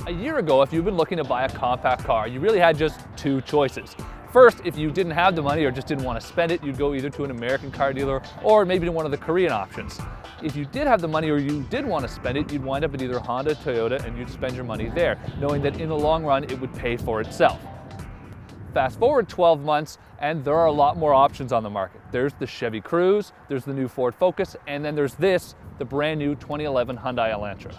A year ago, if you've been looking to buy a compact car, you really had just two choices. First, if you didn't have the money or just didn't want to spend it, you'd go either to an American car dealer or maybe to one of the Korean options. If you did have the money or you did want to spend it, you'd wind up at either Honda, Toyota, and you'd spend your money there, knowing that in the long run, it would pay for itself. Fast forward 12 months, and there are a lot more options on the market. There's the Chevy Cruze, there's the new Ford Focus, and then there's this, the brand new 2011 Hyundai Elantra.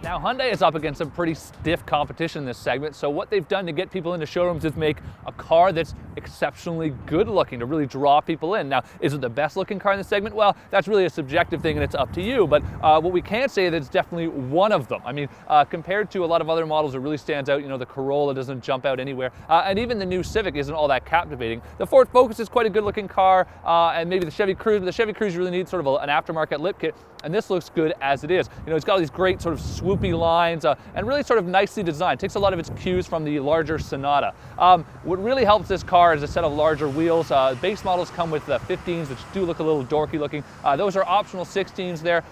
Now, Hyundai is up against some pretty stiff competition in this segment, so what they've done to get people into showrooms is make a car that's exceptionally good looking to really draw people in. Now, is it the best looking car in the segment? Well, that's really a subjective thing and it's up to you, but what we can say is that it's definitely one of them. I mean, compared to a lot of other models, it really stands out. You know, the Corolla doesn't jump out anywhere, and even the new Civic isn't all that captivating. The Ford Focus is quite a good looking car, and maybe the Chevy Cruze, but the Chevy Cruze really needs sort of an aftermarket lip kit, and this looks good as it is. You know, it's got all these great sort of swoopy lines and really sort of nicely designed. It takes a lot of its cues from the larger Sonata. What really helps this car is a set of larger wheels. Base models come with 15s, which do look a little dorky looking. Those are optional 16s there.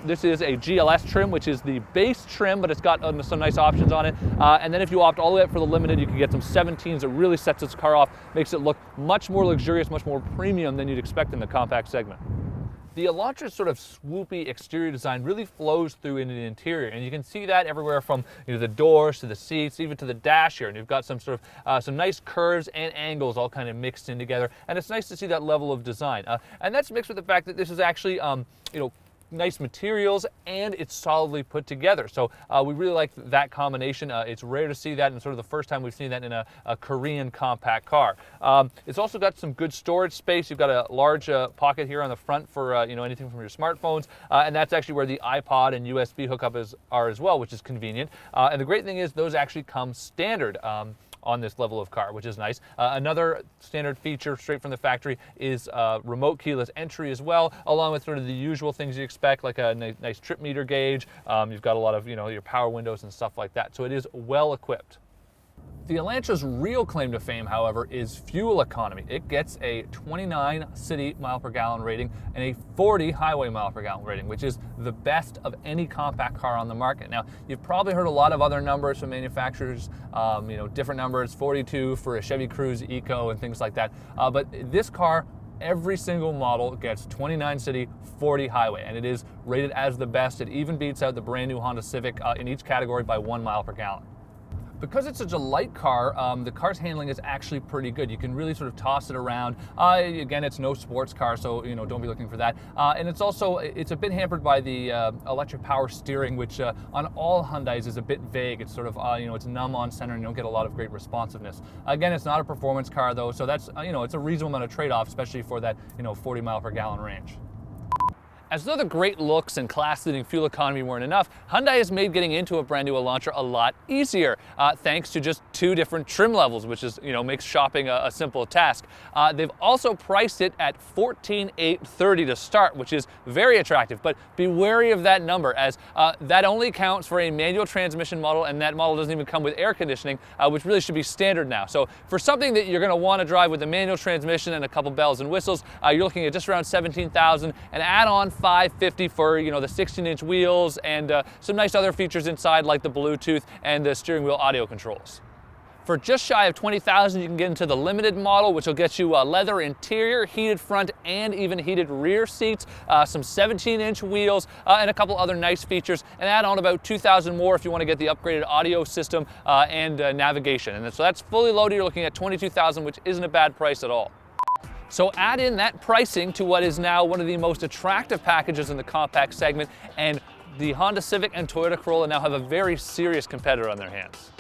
This is a GLS trim, which is the base trim, but it's got some nice options on it. And then if you opt all the way up for the limited, you can get some 17s. It really sets this car off, makes it look much more luxurious, much more premium than you'd expect in the compact segment. The Elantra's sort of swoopy exterior design really flows through into the interior, and you can see that everywhere from the doors to the seats, even to the dash here. And you've got some sort of some nice curves and angles all kind of mixed in together, and it's nice to see that level of design. And that's mixed with the fact that this is actually nice materials and it's solidly put together. So we really like that combination. It's rare to see that, and sort of the first time we've seen that in a Korean compact car. It's also got some good storage space. You've got a large pocket here on the front for anything from your smartphones, and that's actually where the iPod and USB hookup are as well, which is convenient. And the great thing is those actually come standard on this level of car, which is nice. Another standard feature straight from the factory is remote keyless entry as well, along with sort of the usual things you expect, like a nice trip meter gauge. You've got a lot of your power windows and stuff like that. So it is well equipped. The Elantra's real claim to fame, however, is fuel economy. It gets a 29 city mile per gallon rating and a 40 highway mile per gallon rating, which is the best of any compact car on the market. Now, you've probably heard a lot of other numbers from manufacturers, different numbers, 42 for a Chevy Cruze Eco and things like that. But this car, every single model gets 29 city, 40 highway, and it is rated as the best. It even beats out the brand new Honda Civic in each category by 1 mile per gallon. Because it's such a light car, the car's handling is actually pretty good. You can really sort of toss it around. Again, it's no sports car, so don't be looking for that. And it's a bit hampered by the electric power steering, which on all Hyundais is a bit vague. It's sort of it's numb on center, and you don't get a lot of great responsiveness. Again, it's not a performance car though, so that's it's a reasonable amount of trade-off, especially for that 40 mile per gallon range. As though the great looks and class-leading fuel economy weren't enough, Hyundai has made getting into a brand new Elantra a lot easier, thanks to just 2 different trim levels, which is makes shopping a simple task. They've also priced it at $14,830 to start, which is very attractive. But be wary of that number, as that only counts for a manual transmission model, and that model doesn't even come with air conditioning, which really should be standard now. So for something that you're going to want to drive with a manual transmission and a couple bells and whistles, you're looking at just around $17,000, and add on $550 for the 16-inch wheels and some nice other features inside, like the Bluetooth and the steering wheel audio controls. For just shy of $20,000, you can get into the limited model, which will get you a leather interior, heated front, and even heated rear seats, some 17-inch wheels, and a couple other nice features, and add on about $2,000 more if you want to get the upgraded audio system and navigation. And so that's fully loaded. You're looking at $22,000, which isn't a bad price at all. So add in that pricing to what is now one of the most attractive packages in the compact segment, and the Honda Civic and Toyota Corolla now have a very serious competitor on their hands.